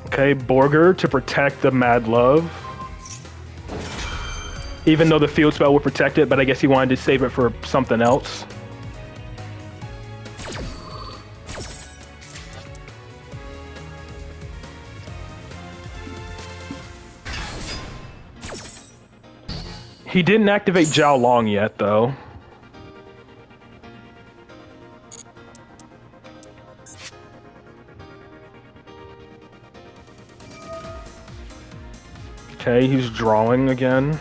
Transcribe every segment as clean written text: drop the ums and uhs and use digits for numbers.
Okay, Borger to protect the Mad Love. Even though the field spell would protect it, but I guess he wanted to save it for something else. He didn't activate Zhao Long yet, though. Okay, he's drawing again.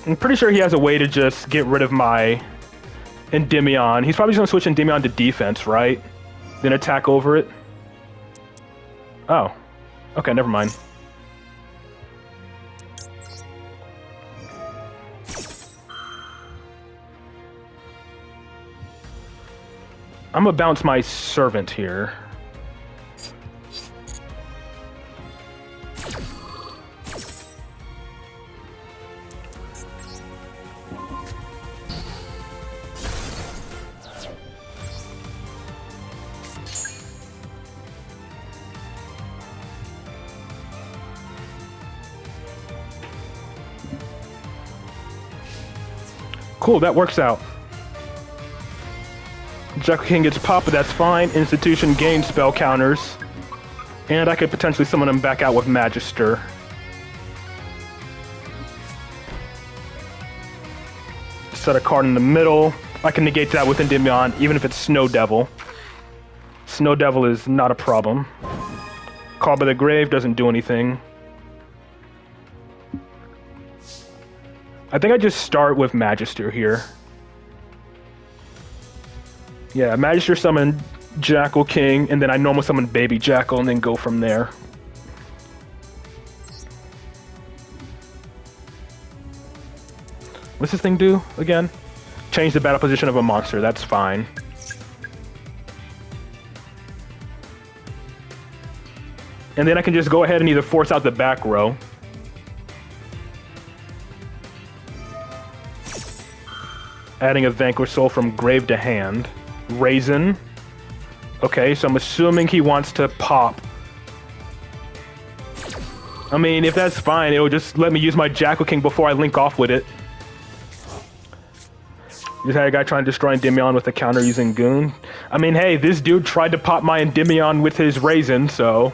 I'm pretty sure he has a way to just get rid of my Endymion. He's probably just gonna switch Endymion to defense, right? Then attack over it. Oh. Okay, never mind. I'm gonna bounce my servant here. Cool, that works out. Jackal King gets popped, but that's fine. Institution gains spell counters. And I could potentially summon him back out with Magister. Set a card in the middle. I can negate that with Endymion, even if it's Snow Devil. Snow Devil is not a problem. Call by the Grave doesn't do anything. I think I just start with Magister here. Yeah, Magister summon Jackal King, and then I normal summon Baby Jackal, and then go from there. What's this thing do again? Change the battle position of a monster, that's fine. And then I can just go ahead and either force out the back row. Adding a Vanquished Soul from grave to hand. Raisin. Okay, so I'm assuming he wants to pop. I mean, if that's fine, it'll just let me use my Jackal King before I link off with it. Just had a guy trying to destroy Endymion with a counter using Goon. I mean, hey, this dude tried to pop my Endymion with his Raisin, so...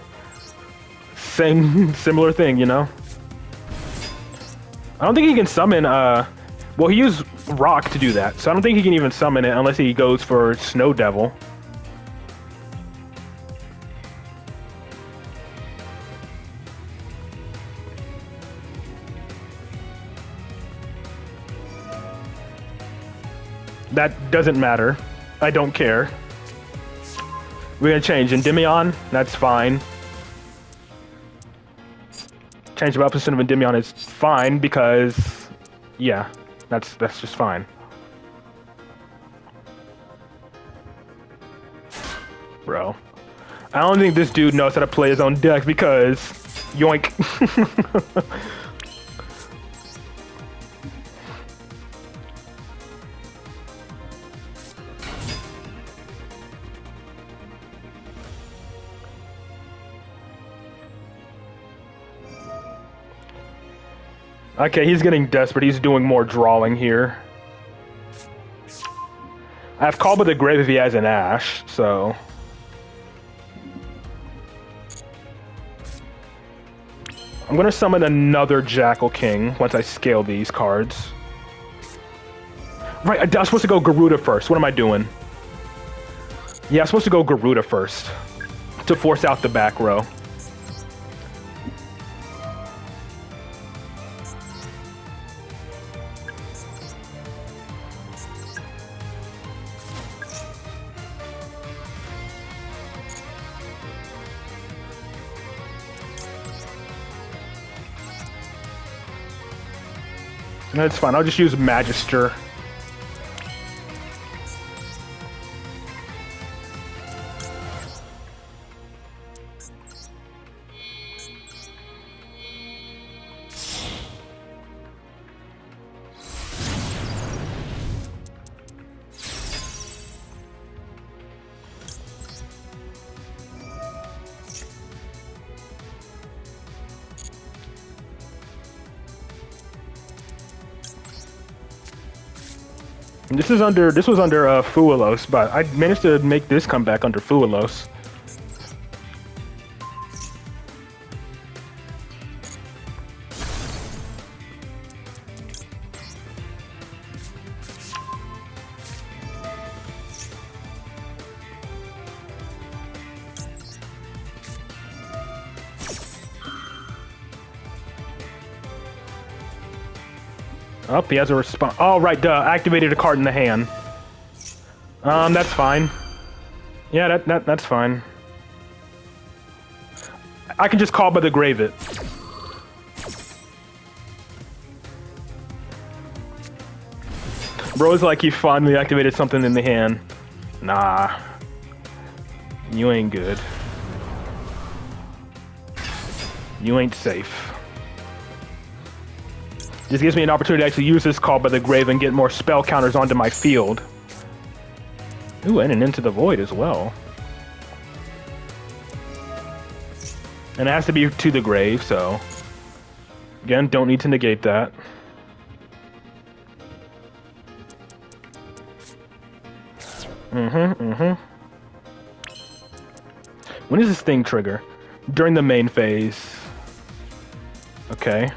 similar thing, you know? I don't think he can summon, well, he used Rock to do that, so I don't think he can even summon it unless he goes for Snow Devil. That doesn't matter. I don't care. We're gonna change Endymion, that's fine. Change the opposite of Endymion is fine because, yeah, that's just fine. Bro, I don't think this dude knows how to play his own deck because, yoink. Okay, he's getting desperate. He's doing more drawing here. I have Call by the Grave if he has an Ash, so... I'm gonna summon another Jackal King once I scale these cards. Right, I was supposed to go Garuda first. What am I doing? Yeah, I'm supposed to go Garuda first to force out the back row. That's fine, I'll just use Magister. This was under Fuelos, but I managed to make this come back under Fuelos. Oh, he has a response. Oh, right, duh. Activated a card in the hand. That's fine. Yeah, that's fine. I can just call by the grave it. Bro's like he finally activated something in the hand. Nah. You ain't good. You ain't safe. This gives me an opportunity to actually use this call by the grave and get more spell counters onto my field. Ooh, and an Into the Void as well. And it has to be to the grave, so... Again, don't need to negate that. When does this thing trigger? During the main phase. Okay.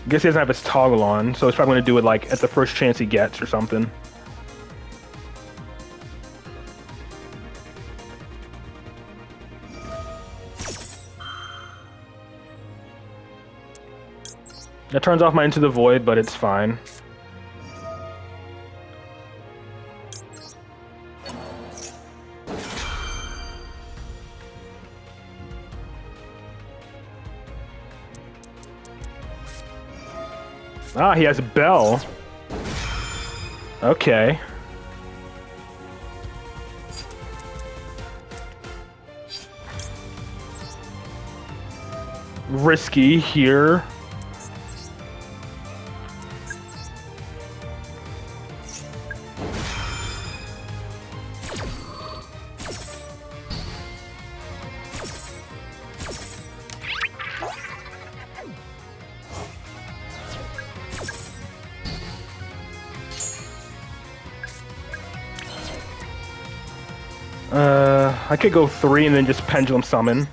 I guess he doesn't have his toggle on, so he's probably going to do it like at the first chance he gets or something. That turns off my Into the Void, but it's fine. Ah, he has a bell. Okay. Risky here. I could go 3 and then just Pendulum Summon.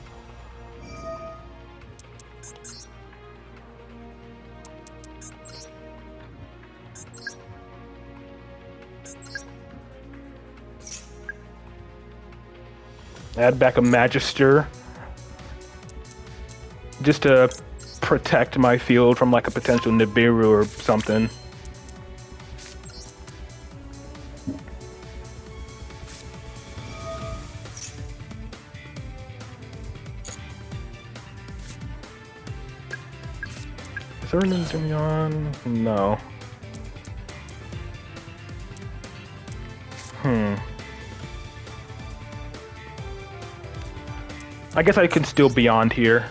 Add back a Magister. Just to protect my field from like a potential Nibiru or something. Is there an Endymion? No. I guess I can still Beyond here.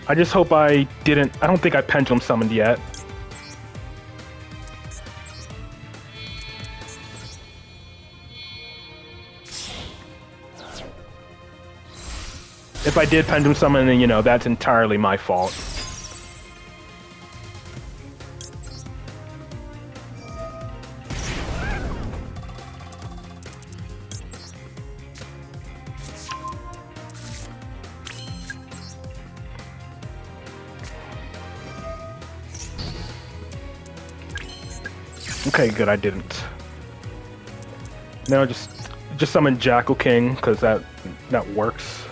I just hope I didn't... I don't think I Pendulum Summoned yet. If I did Pendulum Summon, then, you know, that's entirely my fault. Okay, good, I didn't. Now just summon Jackal King, because that works.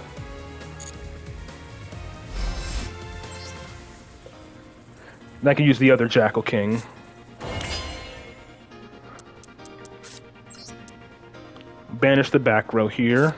And I can use the other Jackal King. Banish the back row here.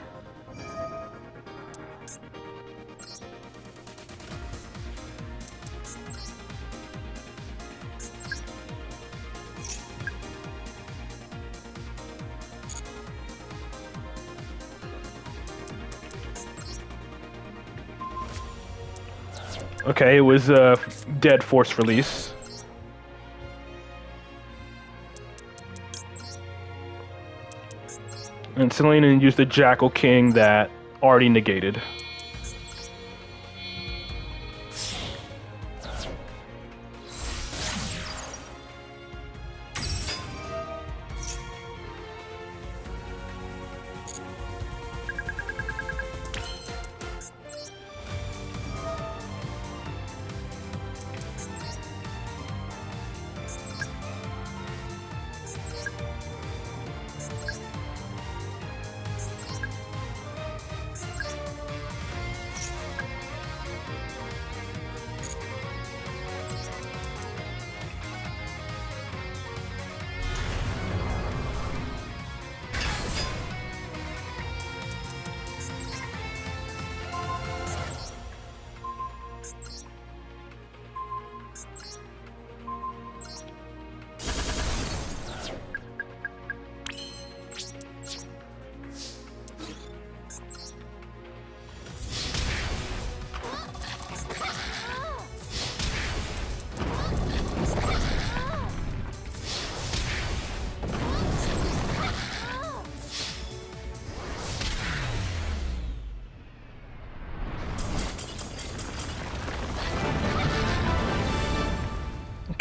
Okay, it was dead force release. And Selena used the Jackal King that already negated.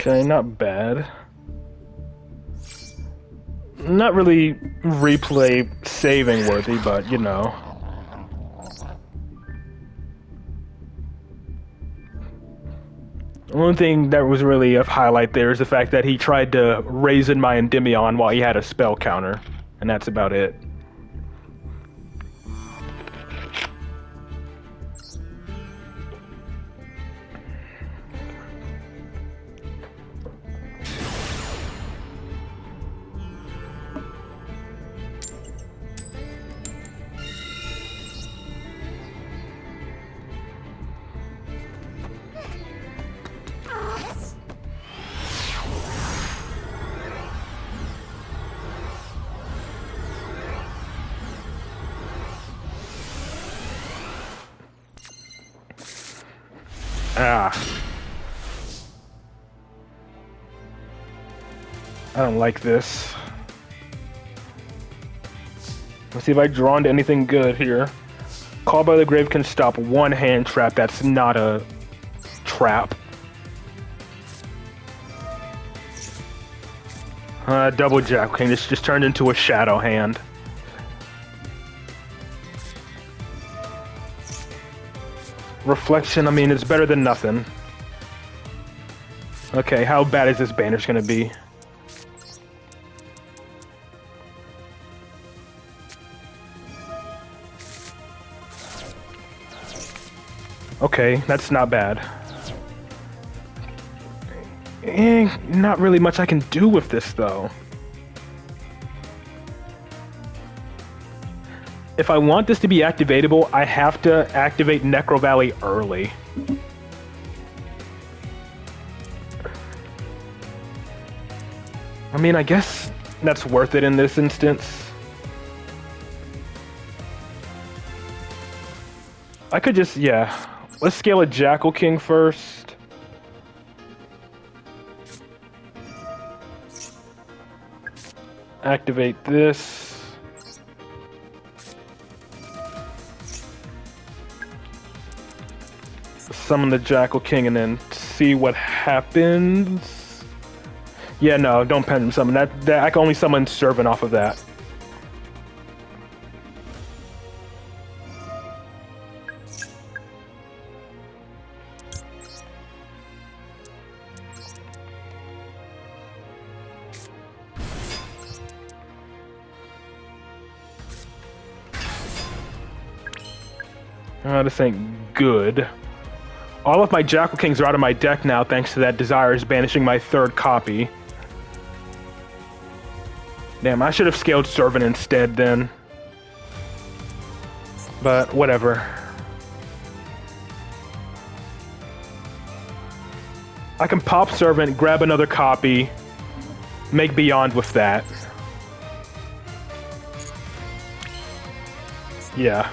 Okay, not bad. Not really replay saving worthy, but you know. One thing that was really of highlight there is the fact that he tried to raise in my Endymion while he had a spell counter, and that's about it. Ah. I don't like this. Let's see if I draw into anything good here. Call by the Grave can stop one hand trap that's not a trap. Double Jack. Okay, this just turned into a shadow hand. Reflection, I mean, it's better than nothing. Okay, how bad is this banish gonna be? Okay, that's not bad. Not really much I can do with this, though. If I want this to be activatable, I have to activate Necro Valley early. I mean, I guess that's worth it in this instance. I could just, yeah. Let's scale a Jackal King first. Activate this. Summon the Jackal King and then see what happens. Yeah, no, don't pendulum summon. That I can only summon Servant off of that. This ain't good. All of my Jackal Kings are out of my deck now thanks to that Desires banishing my third copy. Damn, I should have scaled Servant instead then. But whatever. I can pop Servant, grab another copy, make Beyond with that. Yeah.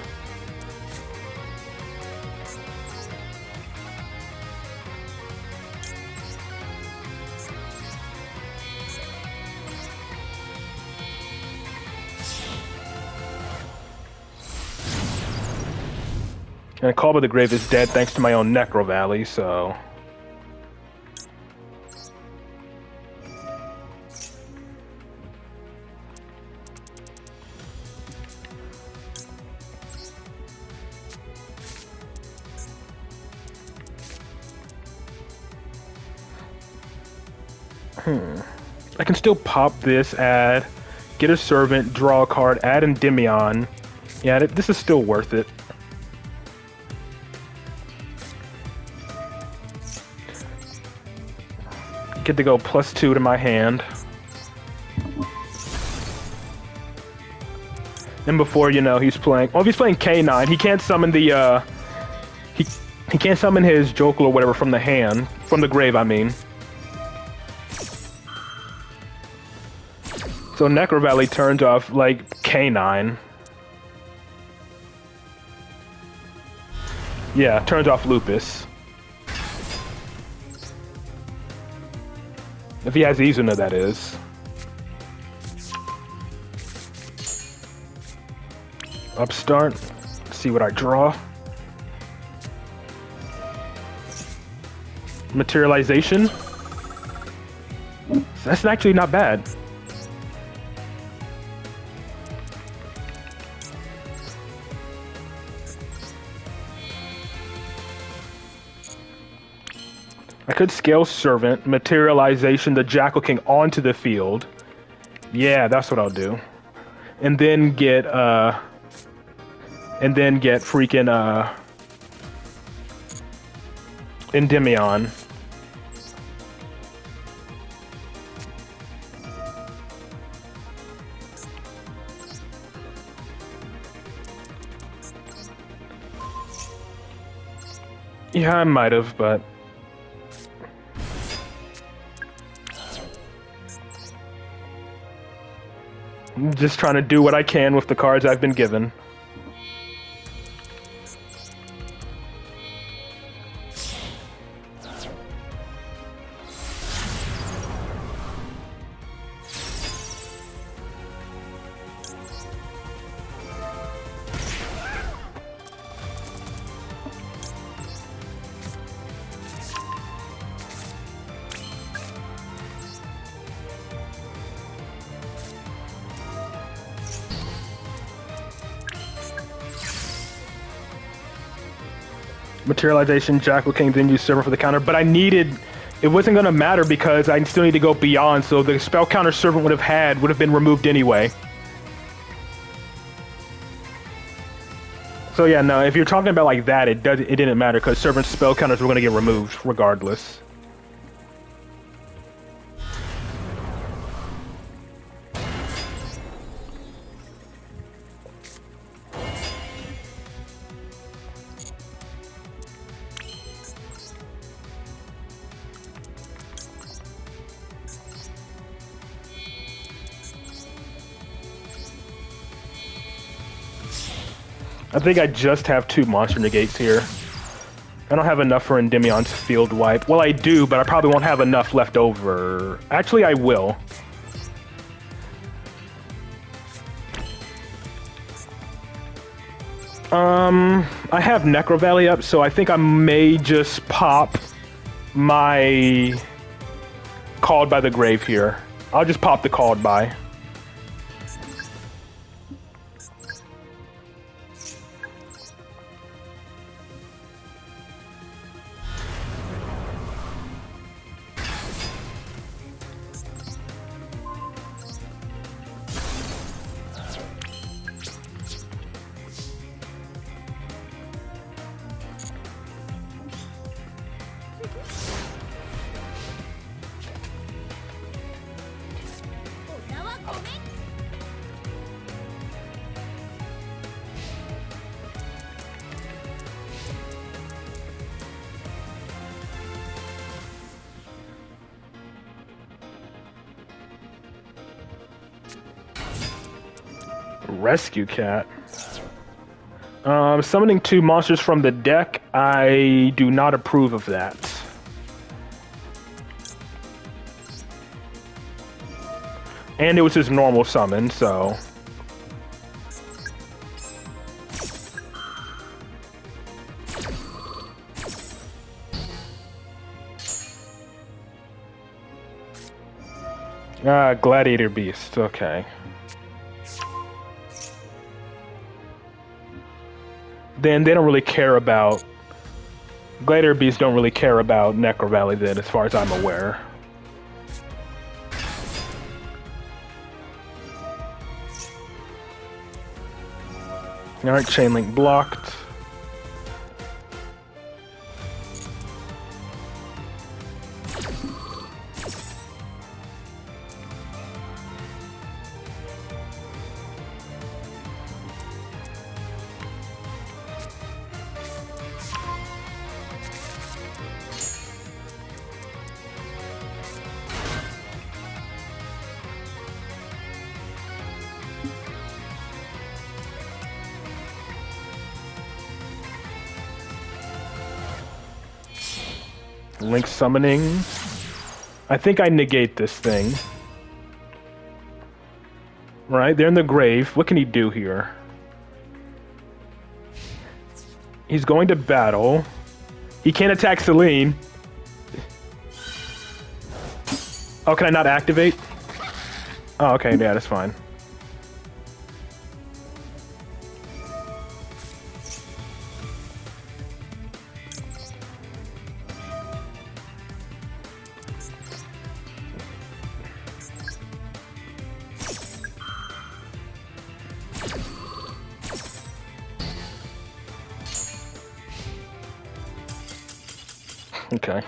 And Call by the Grave is dead thanks to my own Necro Valley, so... I can still pop this, add, get a Servant, draw a card, add Endymion. Yeah, this is still worth it. Get to go +2 to my hand. And before you know, he's playing. Well, if he's playing K9, he can't summon the he can't summon his Jokel or whatever from the hand, from the grave, I mean. So Necro Valley turns off like K9. Yeah, turns off Lupus. If he has Izuna, that is. Upstart. See what I draw. Materialization. That's actually not bad. I could scale Servant, Materialization, the Jackal King onto the field. Yeah, that's what I'll do. And then get freaking Endymion. Yeah, I might have, but I'm just trying to do what I can with the cards I've been given. Materialization, Jackal King, then use Servant for the counter. But I needed... It wasn't going to matter because I still need to go beyond, so the spell counter Servant would have been removed anyway. So yeah, no, if you're talking about like that, it didn't matter because Servant's spell counters were going to get removed regardless. I think I just have 2 monster negates here. I don't have enough for Endymion's field wipe. Well, I do, but I probably won't have enough left over. Actually, I will. I have Necro Valley up, so I think I may just pop my Called by the Grave here. I'll just pop the Called by. Rescue Cat. Summoning 2 monsters from the deck. I do not approve of that. And it was his normal summon, so... Gladiator Beast, okay. Then they don't really care about... Gladiator Beasts don't really care about Necro Valley then, as far as I'm aware. Alright, Chain Link blocked. Link summoning. I think I negate this thing. Right, they're in the grave. What can he do here? He's going to battle. He can't attack Celine. Oh, can I not activate? Oh, okay, yeah, that's fine. Okay.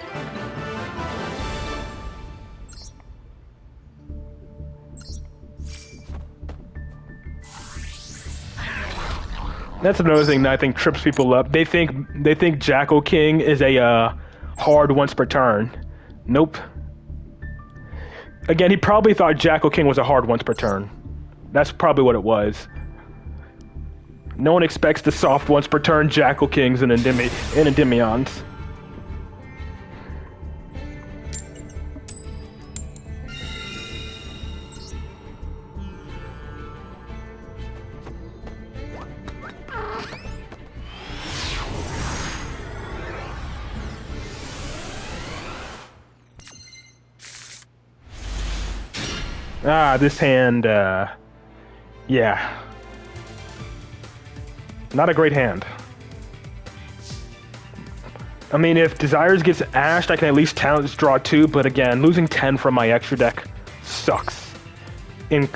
That's another thing that I think trips people up. They think Jackal King is a hard once per turn. Nope. Again, he probably thought Jackal King was a hard once per turn. That's probably what it was. No one expects the soft once per turn Jackal Kings and Endymions. Ah, this hand, yeah. Not a great hand. I mean, if Desires gets ashed, I can at least talent draw 2, but again, losing 10 from my extra deck sucks. In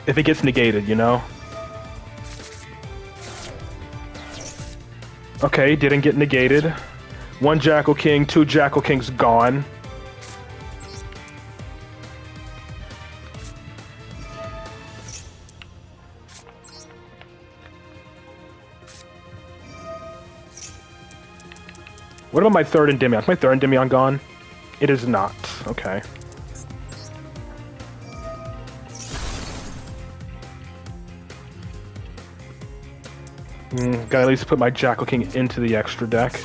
if it gets negated, you know? Okay, didn't get negated. 1 Jackal King, 2 Jackal Kings gone. What about my third Endymion? Is my third Endymion gone? It is not. Okay. Gotta at least put my Jackal King into the extra deck.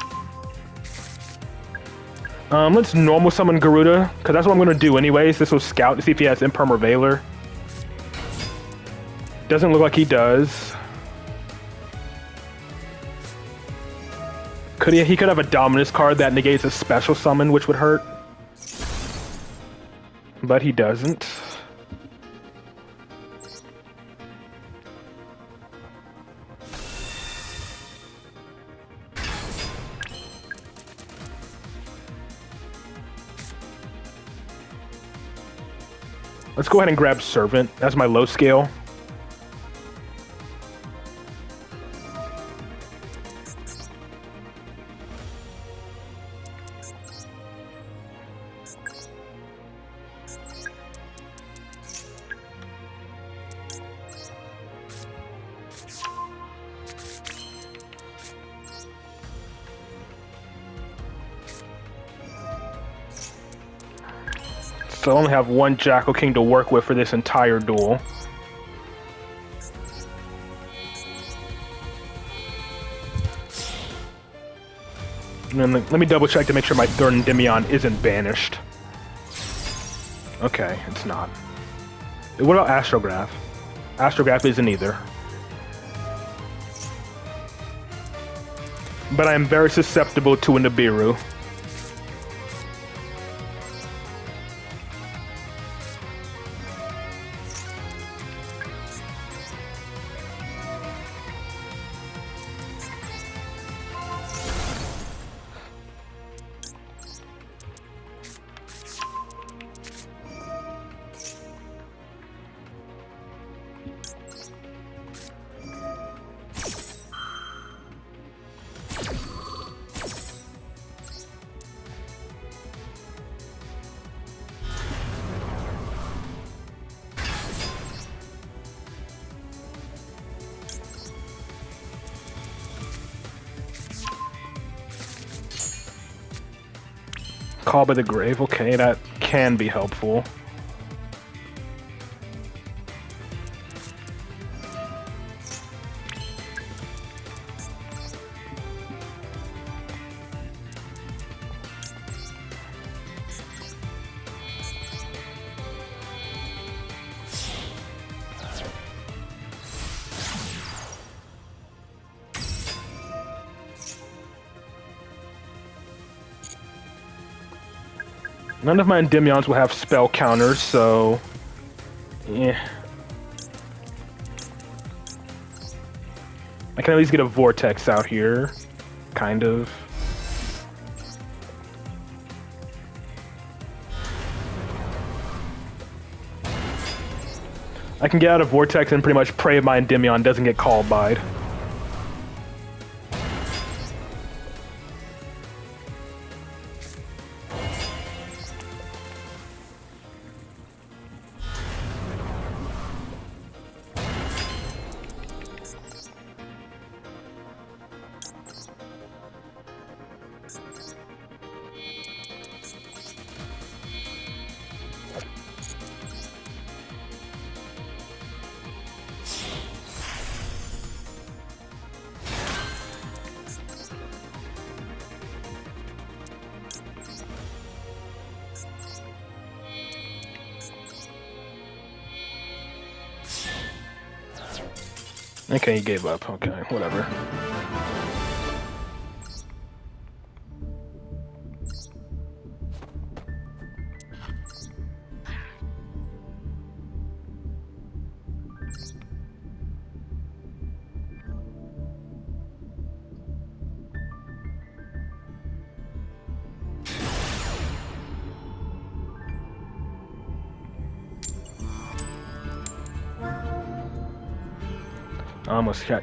Let's normal summon Garuda, because that's what I'm gonna do anyways. This will scout to see if he has Imperm or Veiler. Doesn't look like he does. He could have a Dominus card that negates a special summon, which would hurt. But he doesn't. Let's go ahead and grab Servant. That's my low scale. So I only have 1 Jackal King to work with for this entire duel. And then let me double check to make sure my third Endymion isn't banished. Okay, it's not. What about Astrograph? Astrograph isn't either. But I am very susceptible to a Nibiru. Call by the Grave, okay, that can be helpful. None of my Endymions will have spell counters, so... yeah. I can at least get a Vortex out here. Kind of. I can get out of Vortex and pretty much pray my Endymion doesn't get called by. Okay, he gave up. Okay, whatever.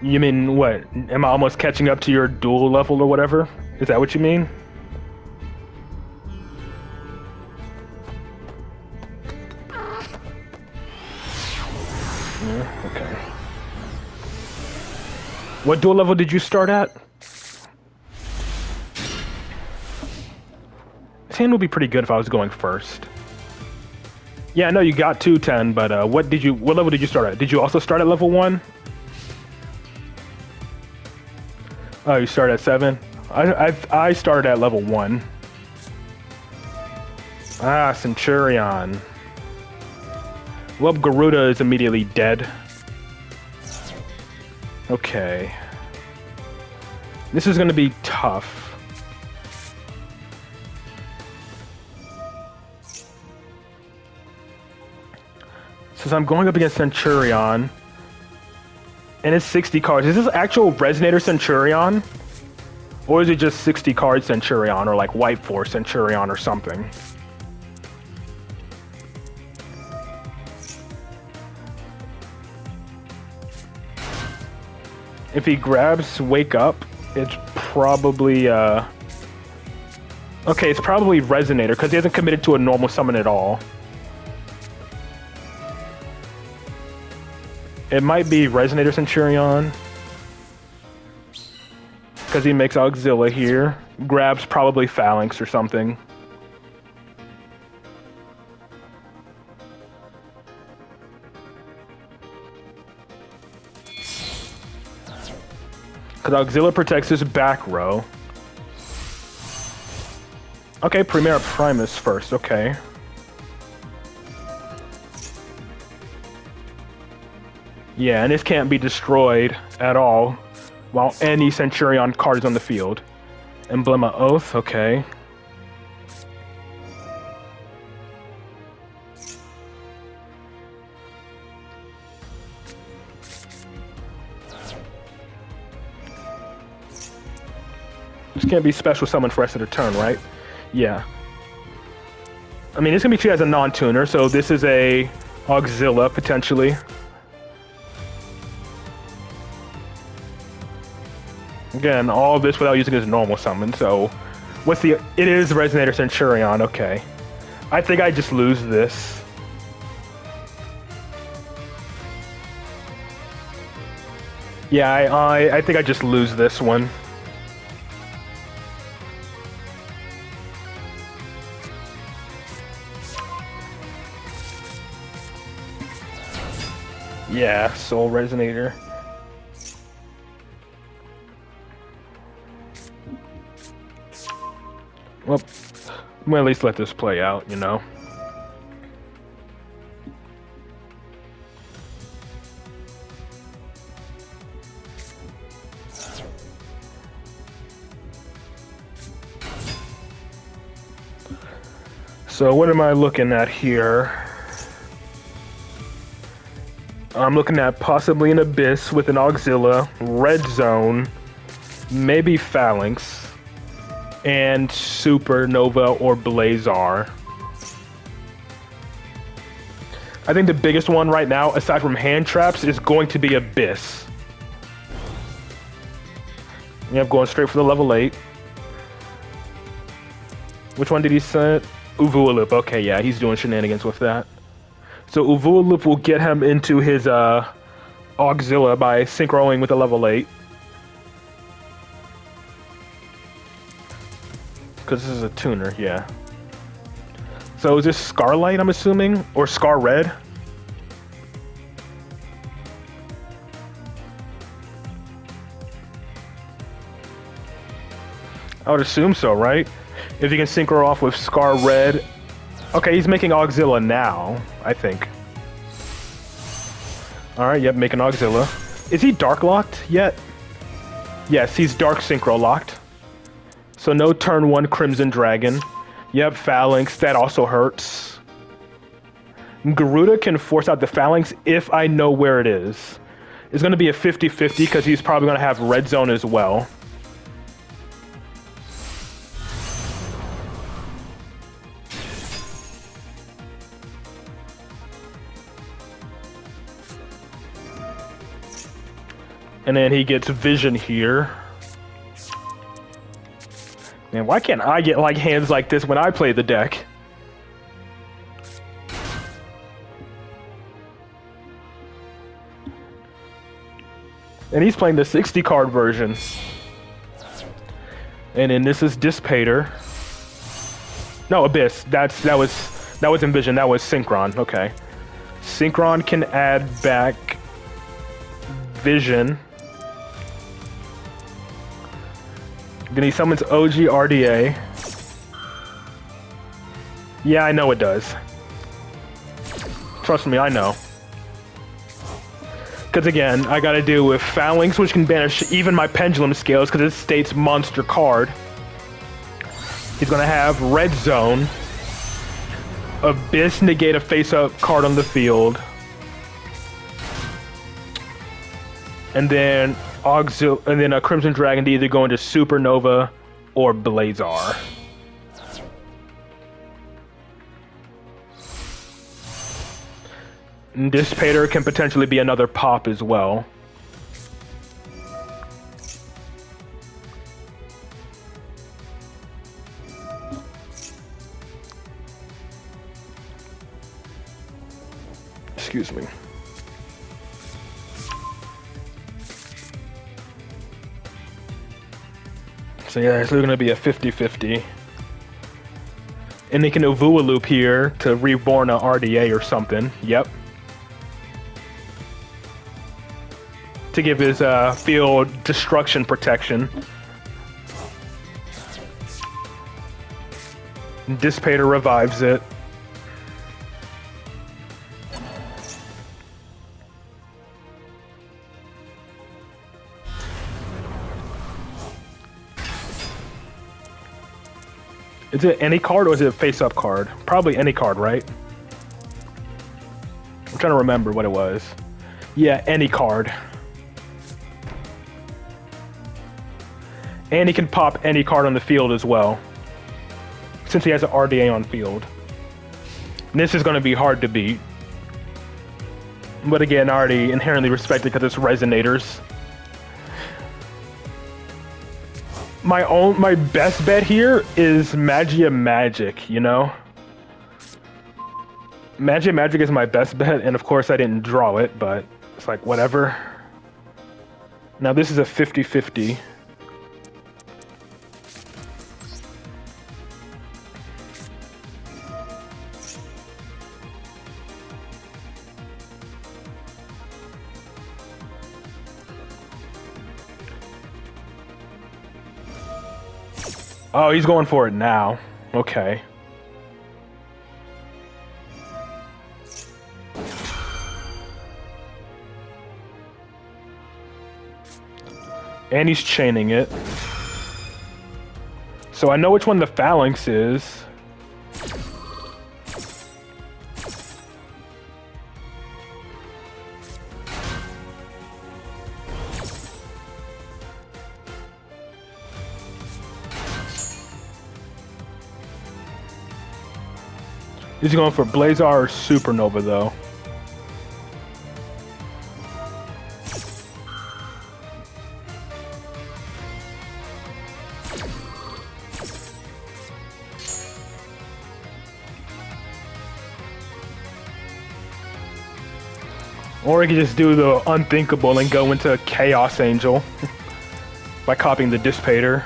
You mean what? Am I almost catching up to your duel level or whatever? Is that what you mean? Yeah, okay. What duel level did you start at? This hand would be pretty good if I was going first. Yeah, I know you got 210, but what level did you start at? Did you also start at level 1? Oh, you started at 7? I started at level 1. Ah, Centurion. Well, Garuda is immediately dead. Okay. This is gonna be tough. Since I'm going up against Centurion, and it's 60 cards. Is this actual Resonator Centurion? Or is it just 60 card Centurion, or like White Force Centurion or something? If he grabs Wake Up, it's probably, okay, it's probably Resonator, because he hasn't committed to a normal summon at all. It might be Resonator Centurion, because he makes Auxilla here. Grabs probably Phalanx or something. Because Auxilla protects his back row. Okay, Primera Primus first, okay. Yeah, and this can't be destroyed at all while any Centurion card is on the field. Emblema Oath, okay. This can't be special summon for the rest of the turn, right? Yeah. I mean, it's gonna be treated as a non-tuner, so this is a Auxilla, potentially. Again, all this without using his normal summon, so... What's the... It is Resonator Centurion, okay. I think I just lose this. Yeah, I think I just lose this one. Yeah, Soul Resonator. Well, we'll at least let this play out, you know. So what am I looking at here? I'm looking at possibly an Abyss with an Auxilla, Red Zone, maybe Phalanx, and Supernova or Blazar. I think the biggest one right now, aside from hand traps, is going to be Abyss. Yep, going straight for the level 8. Which one did he set? Uvualoop. Okay, yeah, he's doing shenanigans with that. So Uvualoop will get him into his Auxilla by synchroing with a level 8. Because this is a tuner, yeah. So is this Scarlight, I'm assuming? Or Scar Red? I would assume so, right? If you can synchro off with Scar Red. Okay, he's making Auxilla now, I think. Alright, yep, making Auxilla. Is he Dark Locked yet? Yes, he's Dark Synchro Locked. So no turn 1 Crimson Dragon. Yep, Phalanx, that also hurts. Garuda can force out the Phalanx if I know where it is. It's going to be a 50-50 because he's probably going to have Red Zone as well. And then he gets Vision here. Man, why can't I get like hands like this when I play the deck? And he's playing the 60 card version. And then this is Dissipator. No, Abyss. That was Envision. That was Synchron. Okay. Synchron can add back Vision. Then he summons OG RDA. Yeah, I know it does. Trust me, I know. Because again, I gotta deal with Phalanx, which can banish even my Pendulum Scales because it states monster card. He's gonna have Red Zone. Abyss negate a face-up card on the field. And then a Crimson Dragon to either go into Supernova or Blazar. And Dissipator can potentially be another pop as well. Excuse me. So yeah, it's going to be a 50-50. And they can Uvualoop here to reborn a RDA or something. Yep. To give his field destruction protection. Dissipator revives it. Is it any card or is it a face-up card? Probably any card, right? I'm trying to remember what it was. Yeah, any card. And he can pop any card on the field as well, since he has an RDA on field. And this is going to be hard to beat. But again, I already inherently respect it because it's Resonators. My best bet here is Magia Magic, you know? Magia Magic is my best bet, and of course I didn't draw it, but it's like, whatever. Now this is a 50-50. Oh, he's going for it now. Okay. And he's chaining it. So I know which one the Phalanx is. Is he going for Blazar or Supernova, though? Or he could just do the unthinkable and go into Chaos Angel by copying the Dissipator.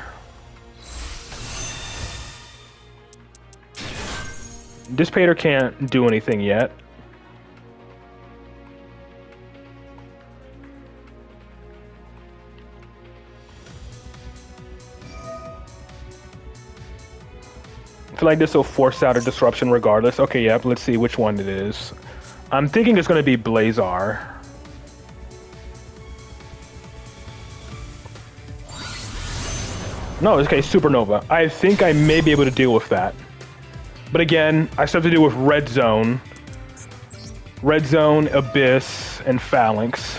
Dissipator can't do anything yet. I feel like this will force out a disruption regardless. Okay, yeah, let's see which one it is. I'm thinking it's going to be Blazar. No, okay, Supernova. I think I may be able to deal with that. But again, I still have to deal with Red Zone. Red Zone, Abyss, and Phalanx.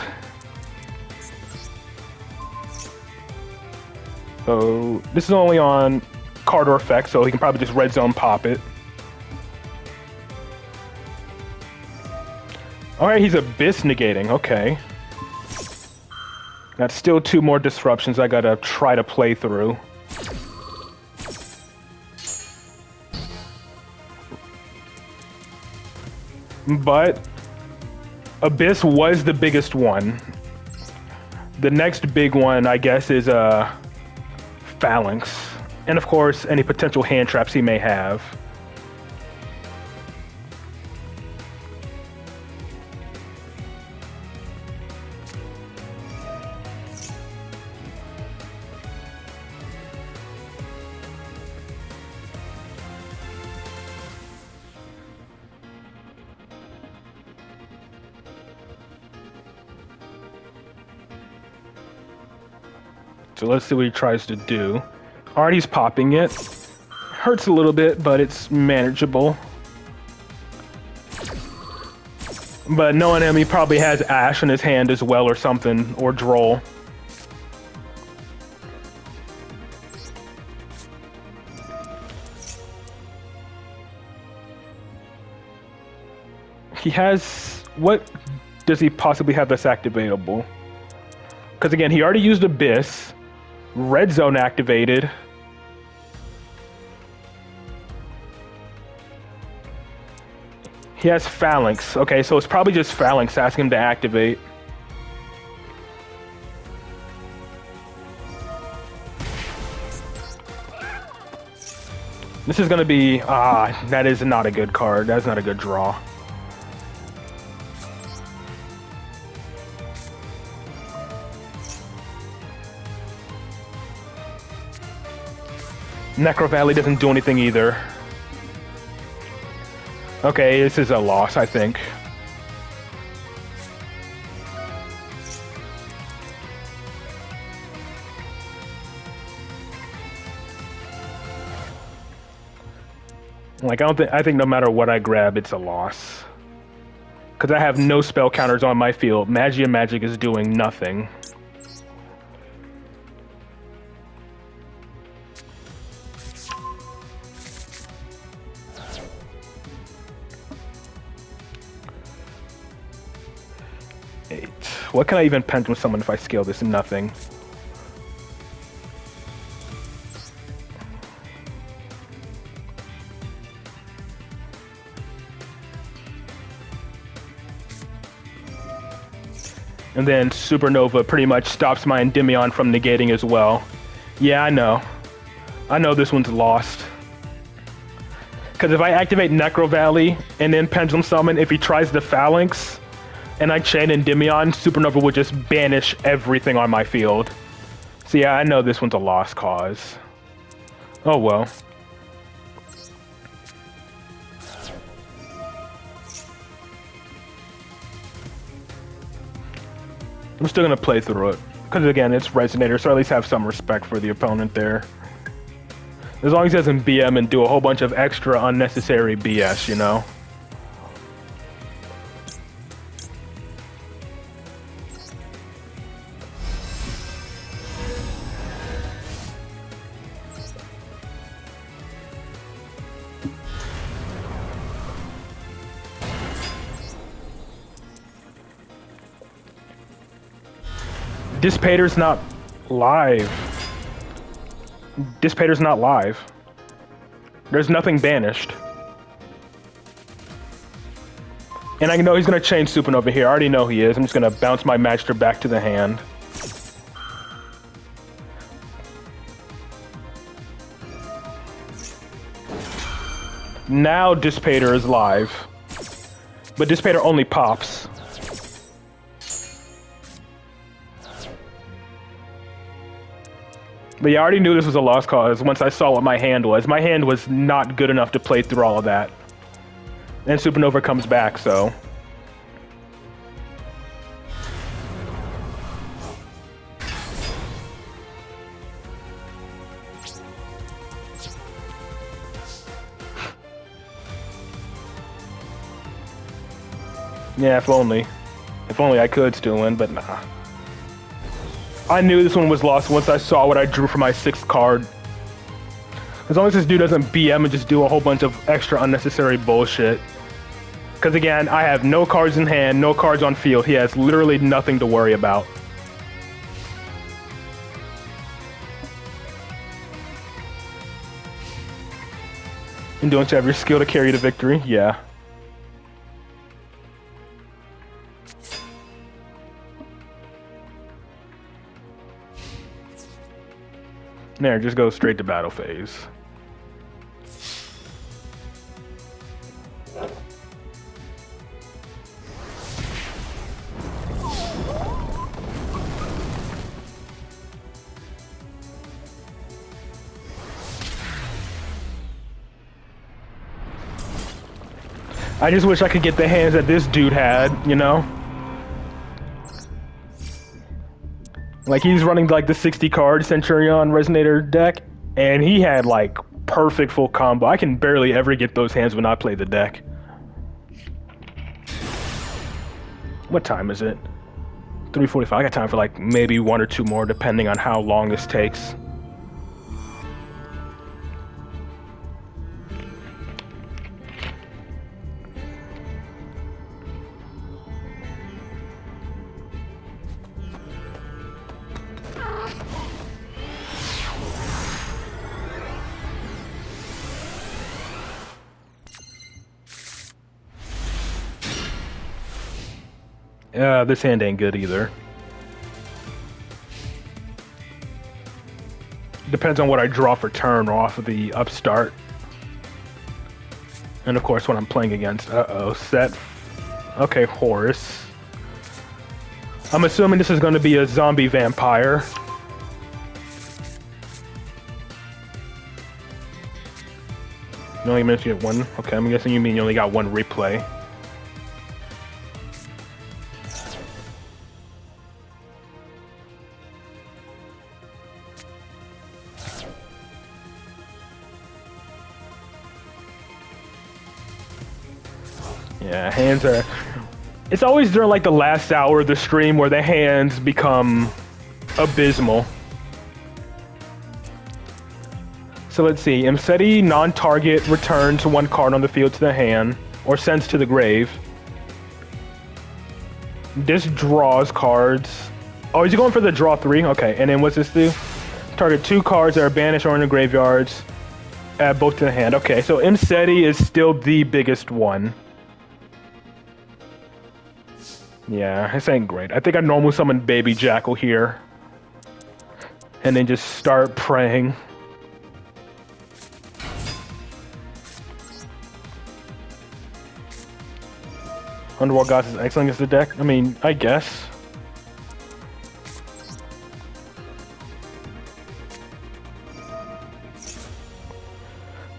So, this is only on card or effect, so he can probably just Red Zone pop it. Alright, he's Abyss negating, okay. That's still 2 more disruptions I gotta try to play through. But Abyss was the biggest one. The next big one, I guess, is Phalanx. And of course, any potential hand traps he may have. So let's see what he tries to do. Alright, he's popping it. Hurts a little bit, but it's manageable. But knowing him, he probably has Ash in his hand as well or something, or Droll. He has... What does he possibly have that's activatable? Because again, he already used Abyss. Red Zone activated. He has Phalanx. Okay, so it's probably just Phalanx asking him to activate. This is going to be... that is not a good card. That's not a good draw. Necro Valley doesn't do anything either. Okay, this is a loss, I think. Like, I think no matter what I grab, it's a loss. Because I have no spell counters on my field. Magia Magic is doing nothing. What can I even pendulum summon if I scale this? Nothing. And then Supernova pretty much stops my Endymion from negating as well. Yeah, I know. I know this one's lost. Because if I activate Necro Valley and then Pendulum Summon, if he tries the Phalanx, and I chain Endymion, Supernova would just banish everything on my field. So yeah, I know this one's a lost cause. Oh well. I'm still gonna play through it. Because again, it's Resonator, so I at least have some respect for the opponent there. As long as he doesn't BM and do a whole bunch of extra unnecessary BS, you know? Dissipator's not live. Dissipator's not live. There's nothing banished. And I know he's gonna change Supernova here. I already know he is. I'm just gonna bounce my Magister back to the hand. Now Dissipator is live. But Dissipator only pops. But yeah, I already knew this was a lost cause once I saw what my hand was. My hand was not good enough to play through all of that. And Supernova comes back, so... Yeah, if only. If only I could still win, but nah. I knew this one was lost once I saw what I drew for my 6th card. As long as this dude doesn't BM and just do a whole bunch of extra unnecessary bullshit. Because again, I have no cards in hand, no cards on field. He has literally nothing to worry about. And don't you have your skill to carry you to victory? Yeah. There, just go straight to battle phase. I just wish I could get the hands that this dude had, you know? Like, he's running like the 60 card Centurion Resonator deck, and he had like perfect full combo. I can barely ever get those hands when I play the deck. What time is it? 3:45. I got time for like maybe 1 or 2 more, depending on how long this takes. This hand ain't good either. Depends on what I draw for turn off of the upstart. And of course, when I'm playing against, set. Okay, Horus. I'm assuming this is going to be a zombie vampire. You only managed to get one? Okay, I'm guessing you mean you only got one replay. Yeah, hands are... It's always during like the last hour of the stream where the hands become abysmal. So let's see, Imseti non-target returns 1 card on the field to the hand, or sends to the grave. This draws cards. Oh, is he going for the draw 3? Okay, and then what's this do? Target 2 cards that are banished or in the graveyards, add both to the hand. Okay, so Imseti is still the biggest one. Yeah, this ain't great. I think I normal summon Baby Jackal here. And then just start praying. Underworld Gods is excellent against the deck? I mean, I guess.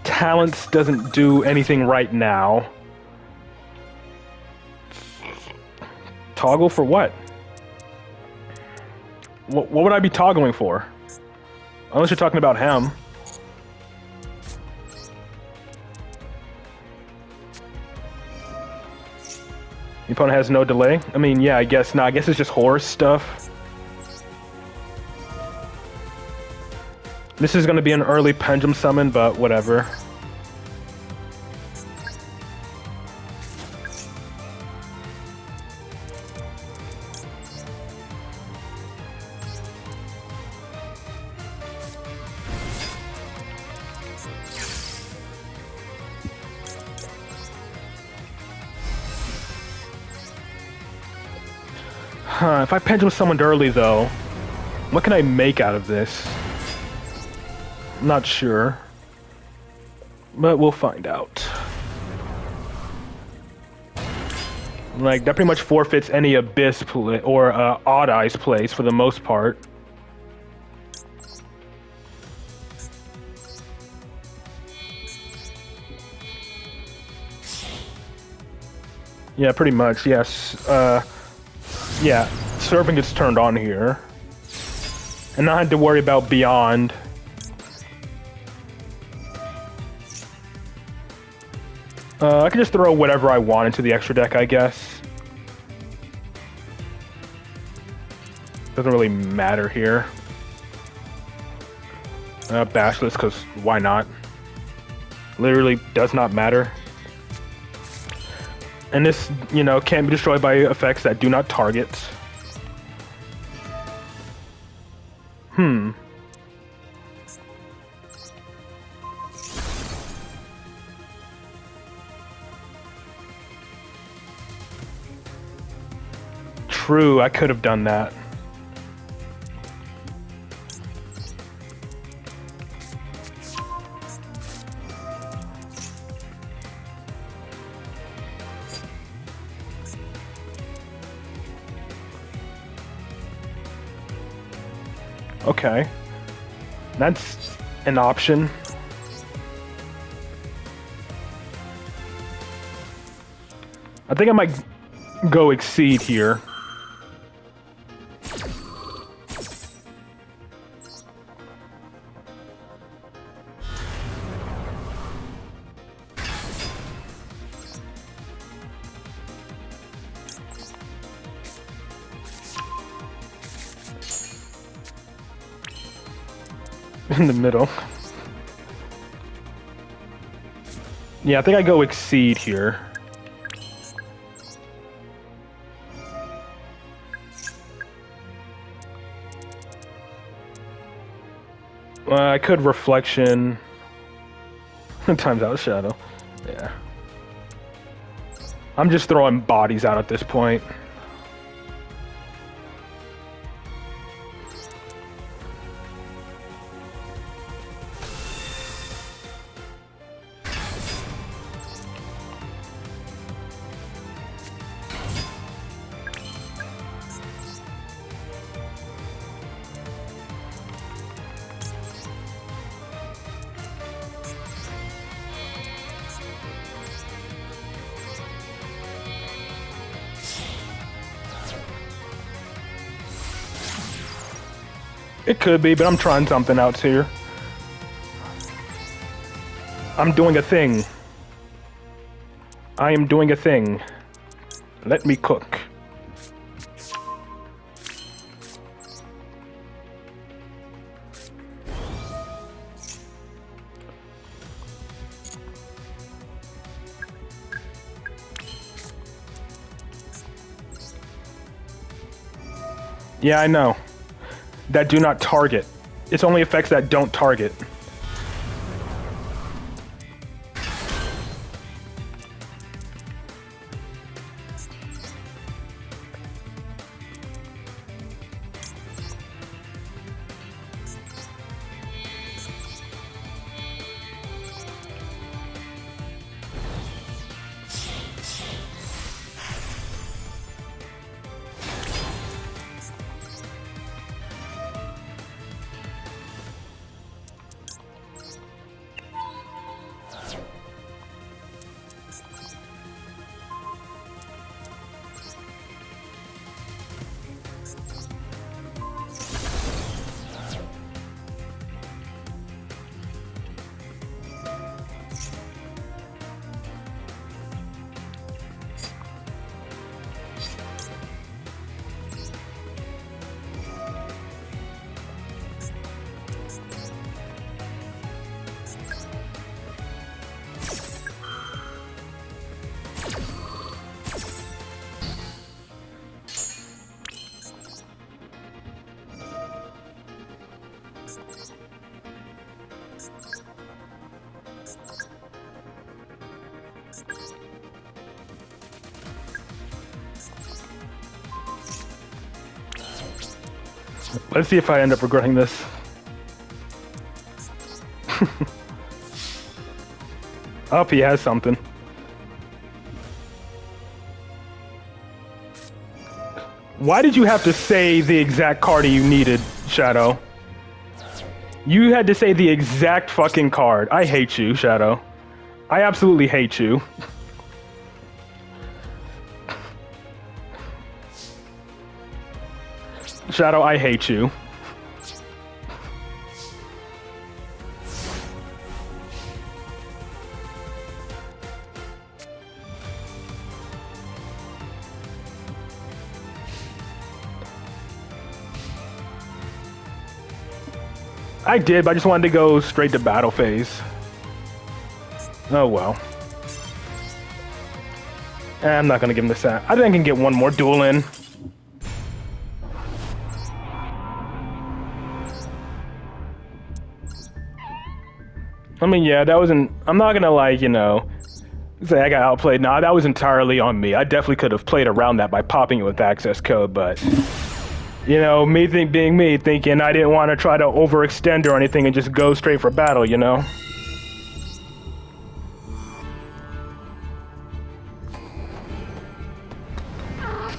Talents doesn't do anything right now. Toggle for what? What would I be toggling for? Unless you're talking about him. Your opponent has no delay? I mean, yeah, I guess not. I guess it's just horse stuff. This is going to be an early Pendulum summon, but whatever. If I pendulum summoned early, though, what can I make out of this? I'm not sure. But we'll find out. Like, that pretty much forfeits any Abyss play or Odd Eyes plays for the most part. Yeah, pretty much, yes. Yeah, Serving gets turned on here. And not had to worry about Beyond. I can just throw whatever I want into the extra deck, I guess. Doesn't really matter here. Bashless, because why not? Literally does not matter. And this, you know, can't be destroyed by effects that do not target. True, I could have done that. Okay. That's an option. I think I might go Exceed here. In the middle. Yeah, I think I go Exceed here. I could Reflection. Times out Shadow. Yeah. I'm just throwing bodies out at this point. It could be, but I'm trying something out here. I'm doing a thing. I am doing a thing. Let me cook. Yeah, I know. That do not target. It's only effects that don't target. Let's see if I end up regretting this. Oh, he has something. Why did you have to say the exact card you needed, Shadow? You had to say the exact fucking card. I hate you, Shadow. I absolutely hate you. Shadow, I hate you. I did, but I just wanted to go straight to battle phase. Oh well. I'm not gonna give him the set. I think I can get one more duel in. I mean, yeah, that wasn't... I'm not gonna, like, you know, say I got outplayed. Nah, that was entirely on me. I definitely could have played around that by popping it with access code, but... You know, being me, thinking I didn't want to try to overextend or anything and just go straight for battle, you know?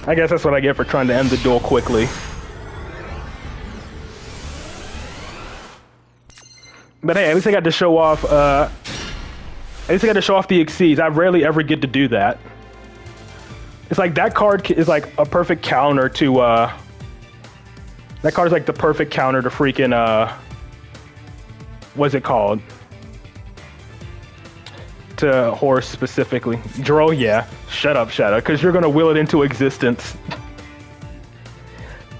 I guess that's what I get for trying to end the duel quickly. But hey, at least I got to show off, at least I got to show off the exceeds. I rarely ever get to do that. It's like that card is like a perfect counter to, that card's like the perfect counter to freaking, what's it called? To horse specifically. Duel, yeah. Shut up, Shadow, because you're gonna will it into existence.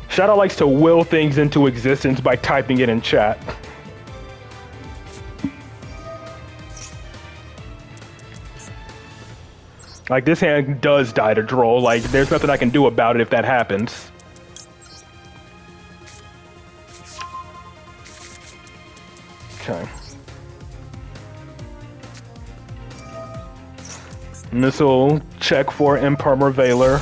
Shadow likes to will things into existence by typing it in chat. Like, this hand does die to Duel. Like, there's nothing I can do about it if that happens. Okay. Missile check for Impermer Valor.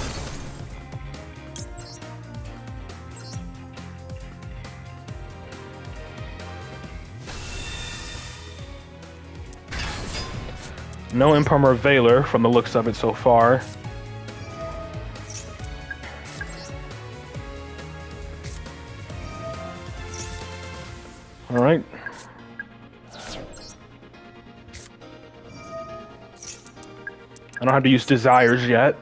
No Impermer Valor from the looks of it so far. All right. I don't have to use desires yet.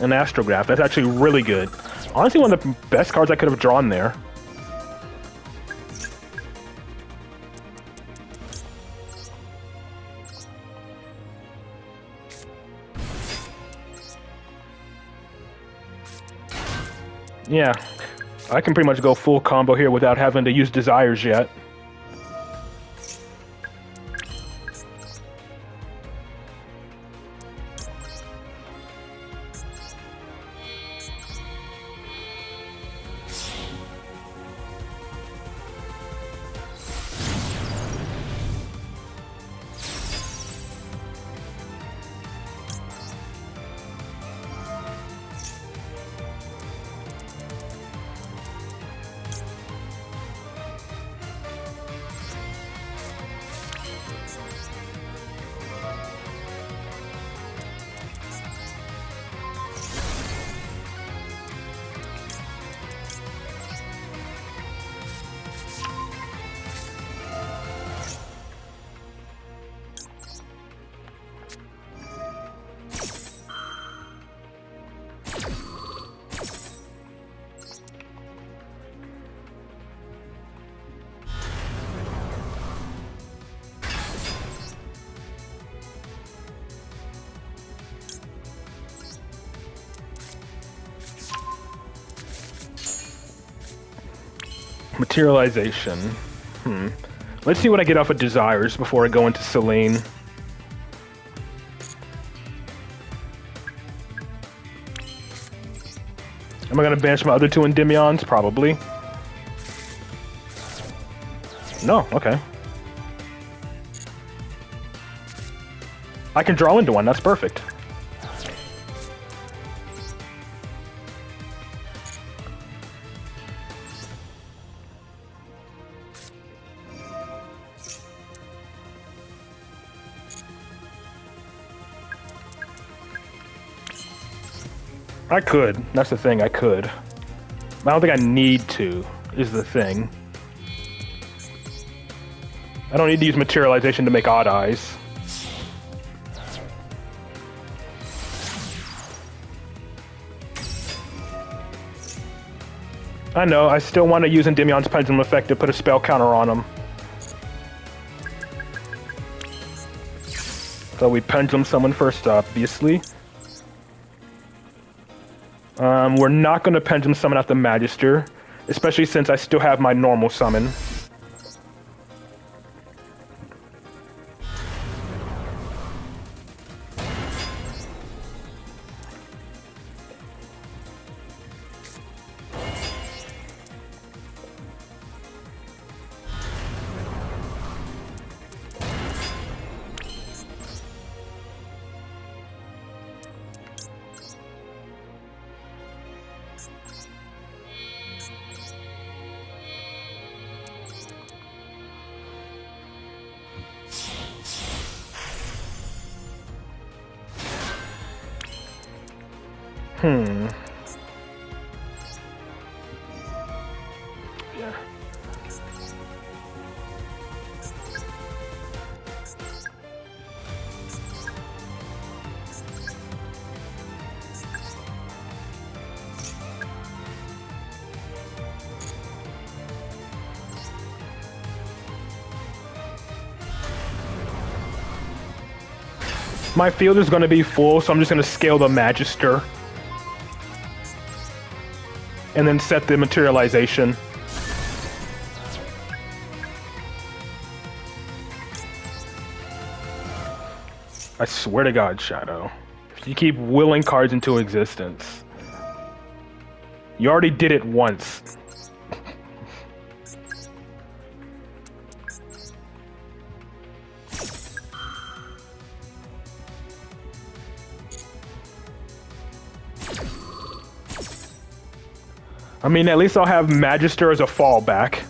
An Astrograph, that's actually really good. Honestly, one of the best cards I could have drawn there. Yeah, I can pretty much go full combo here without having to use desires yet. Materialization. Let's see what I get off of desires before I go into Selene. Am I gonna banish my other two Endymions? Probably. No, okay. I can draw into one, that's perfect. I could. That's the thing, I could. I don't think I need to, is the thing. I don't need to use materialization to make odd eyes. I know, I still want to use Endymion's Pendulum Effect to put a spell counter on him. So we Pendulum Summon first, obviously. We're not going to Pendulum Summon out the Magister, especially since I still have my normal summon. Yeah. My field is going to be full, so I'm just going to scale the Magister. And then set the materialization. I swear to God, Shadow. If you keep willing cards into existence. You already did it once. I mean, at least I'll have Magister as a fallback.